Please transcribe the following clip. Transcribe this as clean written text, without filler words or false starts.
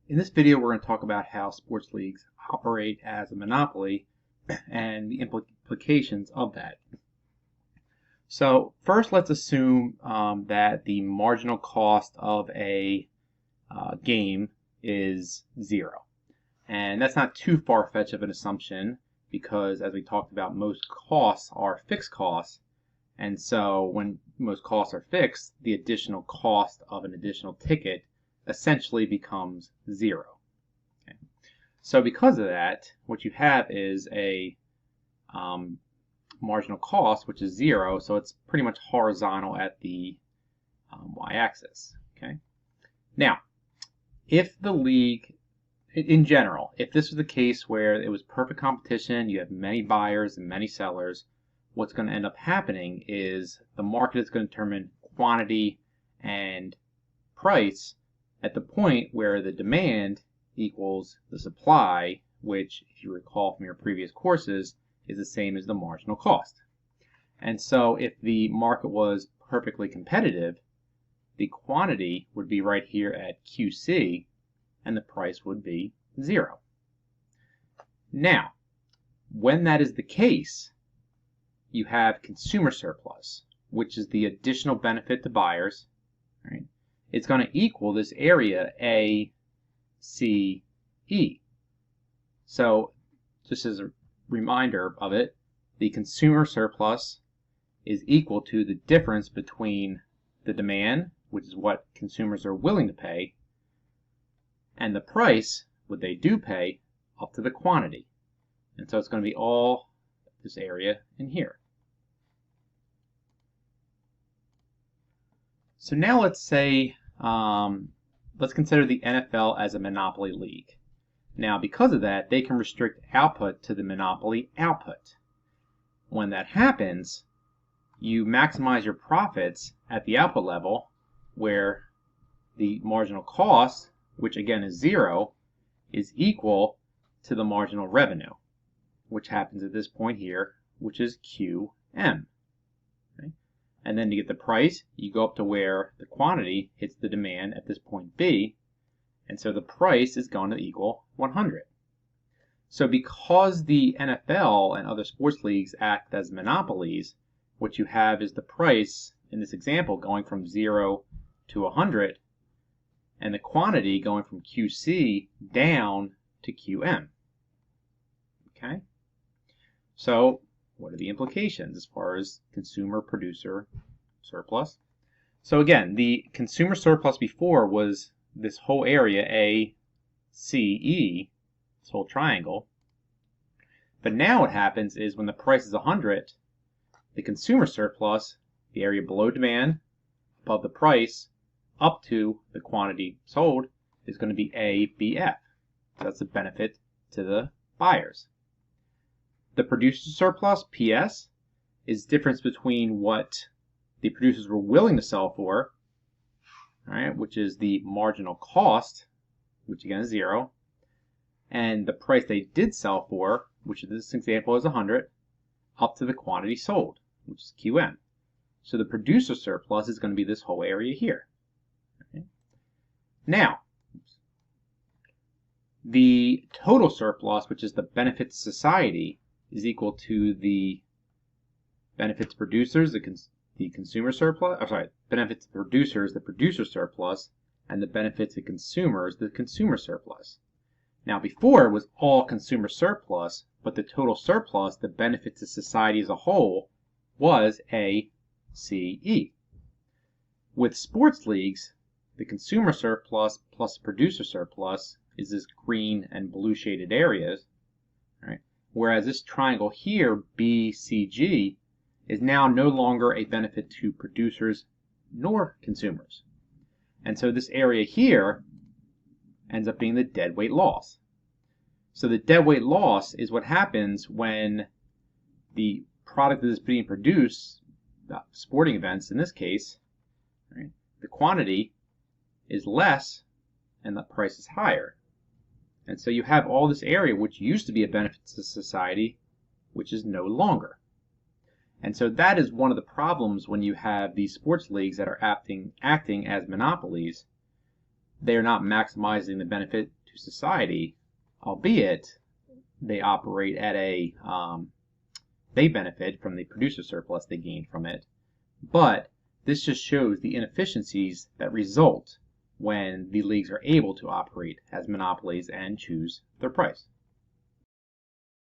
In this video, we're going to talk about how sports leagues operate as a monopoly and the implications of that. So first, let's assume that the marginal cost of a game is 0. And that's not too far-fetched of an assumption because, as we talked about, most costs are fixed costs. And so when most costs are fixed, the additional cost of an additional ticket essentially becomes 0. Okay. So because of that, what you have is a marginal cost, which is 0, so it's pretty much horizontal at the y-axis. Okay. Now, if the league, in general, if this was the case where it was perfect competition, you have many buyers and many sellers, what's going to end up happening is the market is going to determine quantity and price at the point where the demand equals the supply, which, if you recall from your previous courses, is the same as the marginal cost. And so if the market was perfectly competitive, the quantity would be right here at QC, and the price would be 0. Now, when that is the case, you have consumer surplus, which is the additional benefit to buyers. Right? It's going to equal this area A, C, E. So just as a reminder of it, the consumer surplus is equal to the difference between the demand, which is what consumers are willing to pay, and the price, what they do pay, up to the quantity. And so it's going to be all this area in here. So now let's say, let's consider the NFL as a monopoly league. Now, because of that, they can restrict output to the monopoly output. When that happens, you maximize your profits at the output level, where the marginal cost, which again is 0, is equal to the marginal revenue, which happens at this point here, which is QM. Okay? And then to get the price, you go up to where the quantity hits the demand at this point B, and so the price is going to equal 100. So because the NFL and other sports leagues act as monopolies, what you have is the price, in this example, going from 0 to 100, and the quantity going from QC down to QM. Okay? So what are the implications as far as consumer-producer surplus? So again, the consumer surplus before was this whole area, A, C, E, this whole triangle. But now what happens is when the price is 100, the consumer surplus, the area below demand, above the price, up to the quantity sold, is going to be ABF. So that's a benefit to the buyers. The producer surplus, PS, is the difference between what the producers were willing to sell for, right, which is the marginal cost, which again is 0, and the price they did sell for, which in this example is 100, up to the quantity sold, which is QM. So the producer surplus is going to be this whole area here. Okay. Now, the total surplus, which is the benefit to society, is equal to the benefit to producers, the consumer surplus, benefit to producers, the producer surplus, and the benefit to consumers, the consumer surplus. Now before it was all consumer surplus, but the total surplus, the benefit to society as a whole, was ACE. With sports leagues, the consumer surplus plus producer surplus is this green and blue shaded areas, right? Whereas this triangle here, BCG, is now no longer a benefit to producers nor consumers. And so this area here ends up being the deadweight loss. So the deadweight loss is what happens when the product that is being produced, sporting events in this case, right, the quantity is less and the price is higher. And so you have all this area which used to be a benefit to society, which is no longer. And so that is one of the problems when you have these sports leagues that are acting as monopolies. they are not maximizing the benefit to society, albeit they operate at they benefit from the producer surplus they gain from it. But this just shows the inefficiencies that result when the leagues are able to operate as monopolies and choose their price.